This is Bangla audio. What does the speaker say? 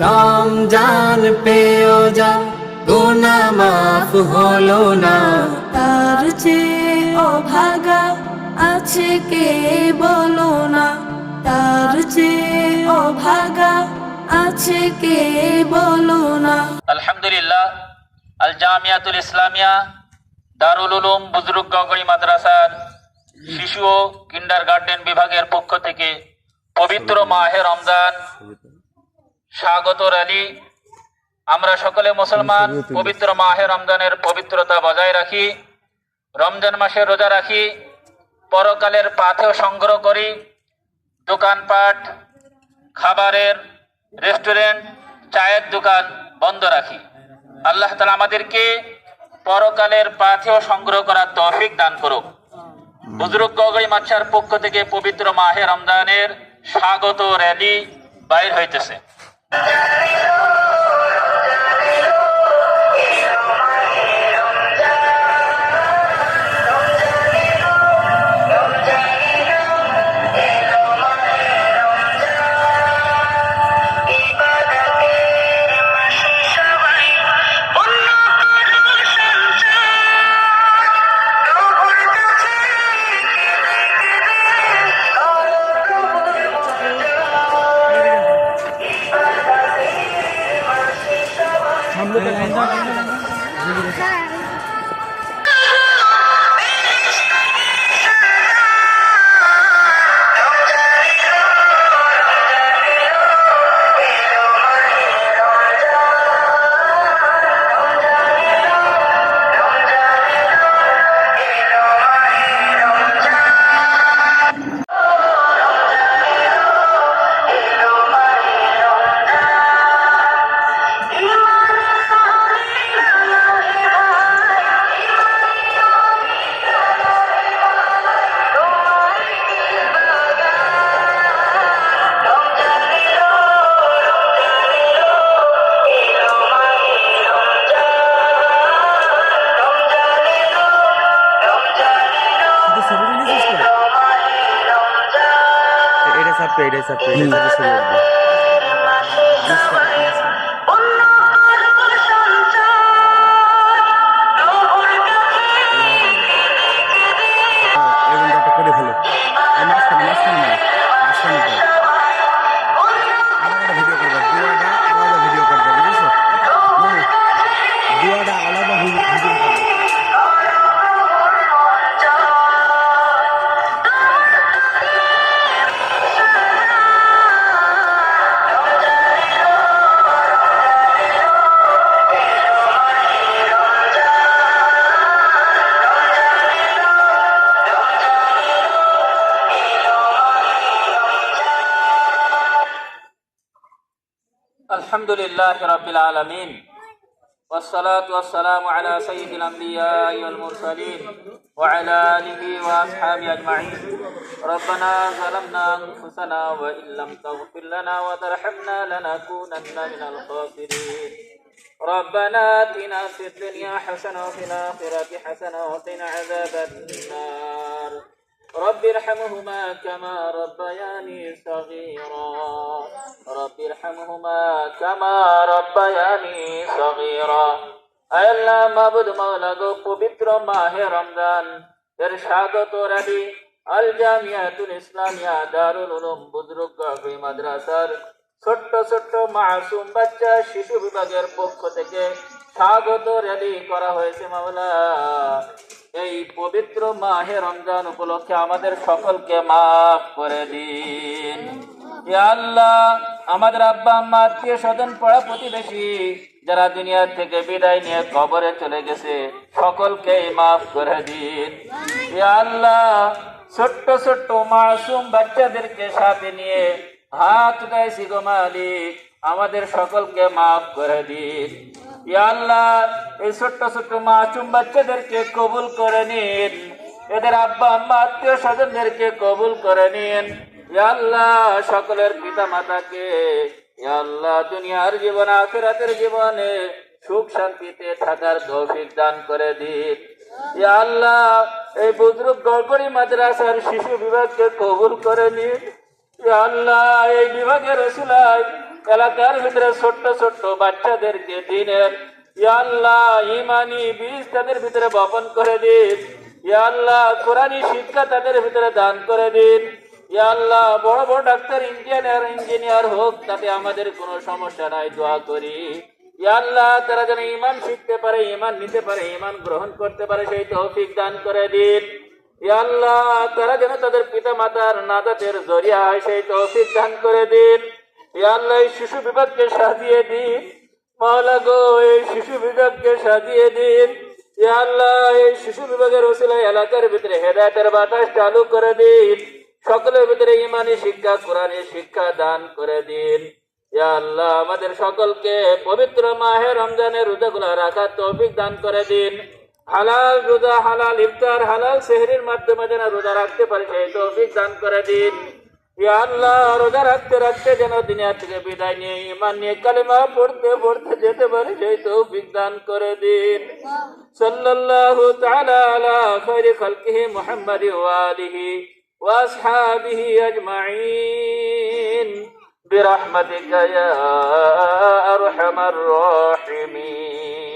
রমজান পেও যা গুনাহ মাফ হলো না, তার চেয়ে অভাগা আছে কে বলো না, তার চেয়ে অভাগা আছে কে বলো না। আলহামদুলিল্লাহ, আল জামিয়াতুল ইসলামিয়া দারুল উলুম বুজরুগ গগরি মাদ্রাসার শিশু ও কিন্ডারগার্টেন বিভাগের পক্ষ থেকে পবিত্র মাহে রমজান স্বাগত র্যালি। আমরা সকলে মুসলমান পবিত্র মাহে রমজানের পবিত্রতা বজায় রাখি, রমজান মাসে রোজা রাখি, পরকালের পাথেয় সংগ্রহ করি, দোকানপাট, খাবারের রেস্টুরেন্ট, চায়ের দোকান বন্ধ রাখি। আল্লাহ তাআলা আমাদেরকে পরকালের পাথেয় সংগ্রহ করার তৌফিক দান করুক। বুজরুগ গগরি মাদ্রাসার পক্ষ থেকে পবিত্র মাহে রমজানের স্বাগত র্যালি বাইর হইতেছে। আলহামদুলিল্লাহ রাব্বিল আলামিন, ওয়াসসালাতু ওয়াসসালামু আলা সাইয়্যিদিল আমবিয়াই ওয়াল মুরসালিন ওয়া আলা আলিহি ওয়া আসহাবিহি আজমাইন। রব্বানা যালামনা আনফুসানা ওয়া ইল্লাম তাগফির লানা ওয়া তারহামনা লানাকুনান্না মিনাল খাসিরিন। রব্বানা আতিনা ফিদ দুনিয়া হাসানাহ ওয়া ফিল আখিরাতি হাসানাহ ওয়া কিনা আযাবান নার। رب ارحمهما كما ربياني صغيرا رب ارحمهما كما ربياني صغيرا। আয় আল্লাহ মাবুদ মাওলা গো, পবিত্র মাহে রমজান এর স্বাগত র্যালি আল জামিয়াতুল ইসলামিয়া দারুল উলুম বুজরুগ গগরি মাদ্রাসার ছোট্ট ছোট্ট মাসুম বাচ্চা শিশু বিভাগের পক্ষ থেকে স্বাগত র্যালি করা হয়েছে। মাওলা, এই পবিত্র মাহে রমজান উপলক্ষে আমাদের সকলকে মাফ করে দিন। ইয়া আল্লাহ, আমাদের আব্বা আম্মা, আত্মীয় স্বজন, পাড়া প্রতিবেশী যারা দুনিয়া থেকে বিদায় নিয়ে কবরে চলে গেছে সকলকে মাফ করে দিন। ইয়া আল্লাহ, ছোট্ট ছোট্ট মাসুম বাচ্চাদেরকে সাথে নিয়ে হাত উঠাইছি গো মালিক, আমাদের সকলকে মাফ করে দিন। ইয়া আল্লাহ, এই ছোট্ট ছোট্ট মাসুম বাচ্চাদেরকে কবুল করে নিন, এদের আব্বা আম্মা আত্মীয় স্বজনদেরকে কবুল করে নিন। ইয়া আল্লাহ, সকলের পিতা মাতাকে ইয়া আল্লাহ দুনিয়ার জীবন আখিরাতের জীবনে সুখ শান্তিতে থাকার তৌফিক দান করে দিন। ইয়া আল্লাহ, এই বুজরুগ গগরি মাদ্রাসার শিশু বিভাগকে কবুল করে নিন। ইয়া আল্লাহ, এই বিভাগের উসিলায় এলাকার ভিতরে ছোট্ট ছোট্ট বাচ্চাদেরকে দিনের ইয়া আল্লাহ ইমানি বীজ তাদের ভিতরে বপন করে দিন। ইয়া আল্লাহ কোরআনী শিক্ষা তাদের ভিতরে দান করে দিন। ইয়া আল্লাহ বড় বড় ডাক্তার ইঞ্জিনিয়ার হোক, তাতে আমাদের কোনো সমস্যা নাই, দোয়া করি। ইয়া আল্লাহ তারা যেন ঈমান শিখতে পারে, ঈমান নিতে পারে, ঈমান গ্রহণ করতে পারে, সেই তৌফিক দান করে দিন। ইয়া আল্লাহ তারা যেন তাদের পিতা মাতার নাজাতের জরিয়া হয়, সেই তৌফিক দান করে দিন। ইয়া আল্লাহ এই শিশু বিভাগকে সাজিয়ে দিন মাওলা গো, এই শিশু বিভাগকে সাজিয়ে দিন। ইয়া আল্লাহ এই শিশু বিভাগের ওসিলায় এলাকার ভিতরে হেদায়েতের বাতাস চালু করে দিন। সকলের ভিতরে ঈমানি শিক্ষা, কোরআনী শিক্ষা দান করে দিন। ইয়া আল্লাহ আমাদের সকলকে পবিত্র মাহে রমজানের রোজাগুলো রাখার তৌফিক দান করে দিন। হালাল রোজা, হালাল ইফতার, হালাল সেহরির মাধ্যমে যেন রোজা রাখতে পারি, সেই তৌফিক দান করে দিন। ইয়া আল্লাহ রোজা রাখতে রাখতে যেন দুনিয়া থেকে বিদায় নিয়ে ঈমান নিয়ে কালিমা পড়তে পড়তে যেতে পারি, সেই তৌফিক দান করে দিন। সাল্লাল্লাহু তাআলা আলা খায়রি খালকিহি মুহাম্মাদি ওয়া আলিহি ওয়া আসহাবিহি আজমাইন বিরহমাতিকা ইয়া আরহামার রাহিমিন।